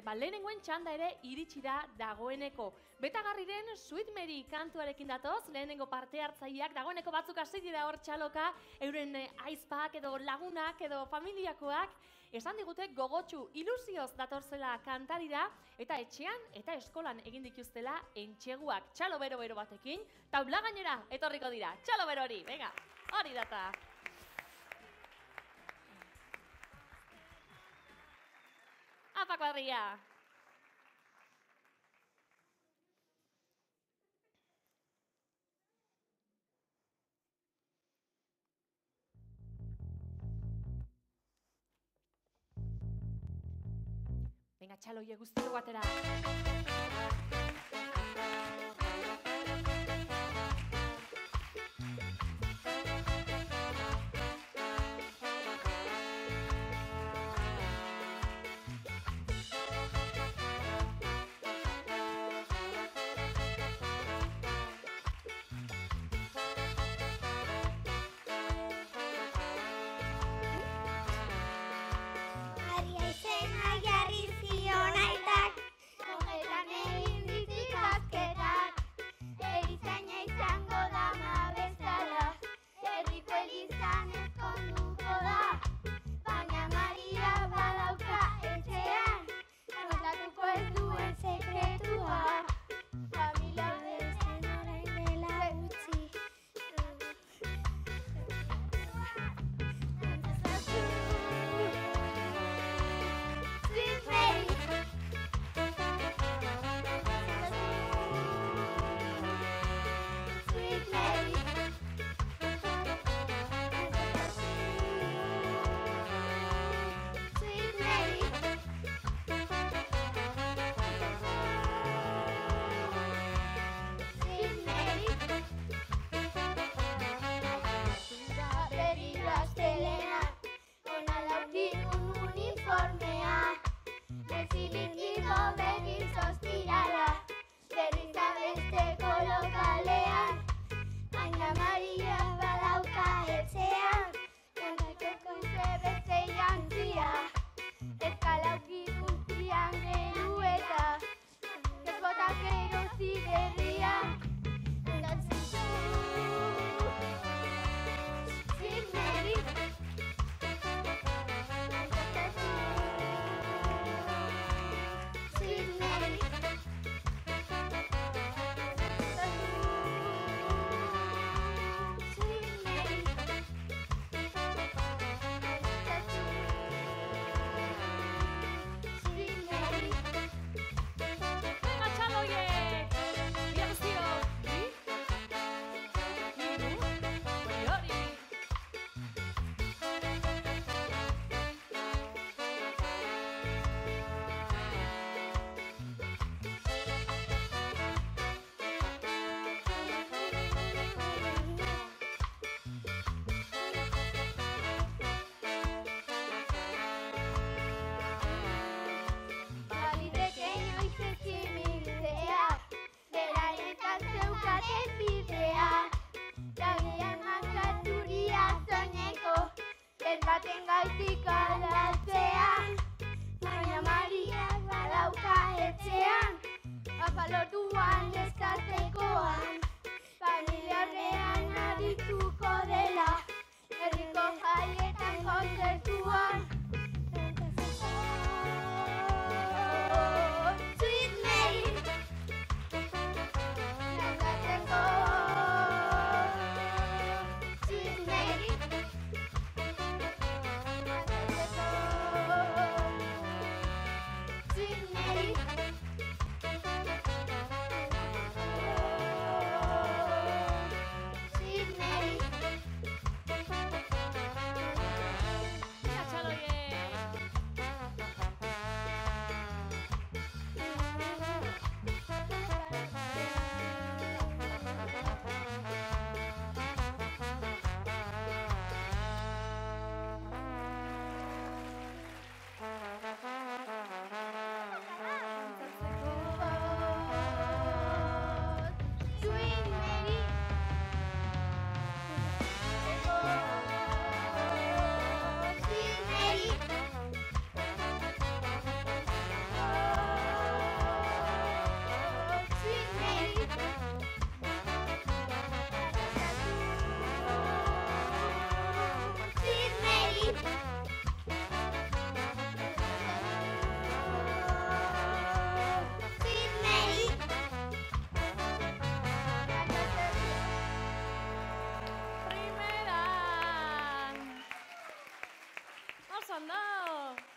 lehenengoen txanda ere iritsi da dagoeneko. Betagarriren Sweet Mary kantuarekin datoz, lehenengo parte hartzaileak dagoeneko batzuk hasi dira hor txaloka, euren aizpak edo lagunak edo familiakoak, esan digute gogotsu ilusioz datorzela kantarira, eta etxean eta eskolan egin dituztela entxeguak txalo bero-bero batekin, taula gainera etorriko dira, txalo bero hori, venga, hori data. Apa kuadrilla! Venga, txalo, hie guztiak batera.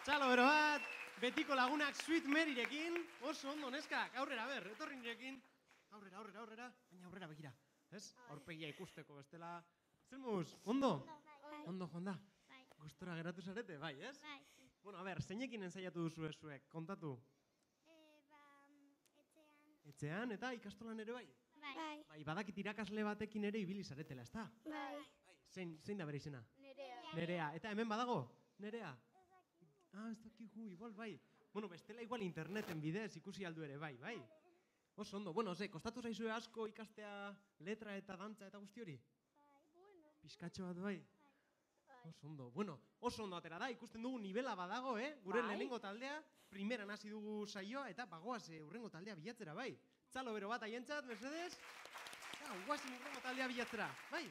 Txalo bero bat, betiko lagunak Sweet Maryrekin, oso ondo neskak, aurrera ber, etorri nirekin, aurrera, baina aurrera begira, ez? Aurpegia ikusteko bestela, zelmuz, ondo? Ondo, joan da? Gustora geratu zarete, bai, ez? Bai. Bueno, a ber, zeinekin ensaiatu duzu zuek, kontatu? Etxean. Etxean eta ikastolan ere bai? Bai. Bai, badakit irakasle batekin ere ibili zaretela, ezta? Bai. Zein da bere izena? Nerea. Nerea, eta hemen badago? Nerea? Ez dakigu, igual bai. Bueno, bestela igual interneten bidez ikusi aldu ere bai, bai? Oso ondo, bueno, kostatu zaizue asko ikastea letra eta dantza eta guzti hori? Bai. Piskatxo bat bai? Oso ondo, bueno, oso ondo atera da, ikusten dugu nivela badago, Gure Bai. lehenengo taldea, primeran hasi dugu saioa, eta bagoaz urrengo taldea bilatzera, bai? Txalo bero bat aientzat, mesedez? Guazen urrengo taldea bilatzera, bai?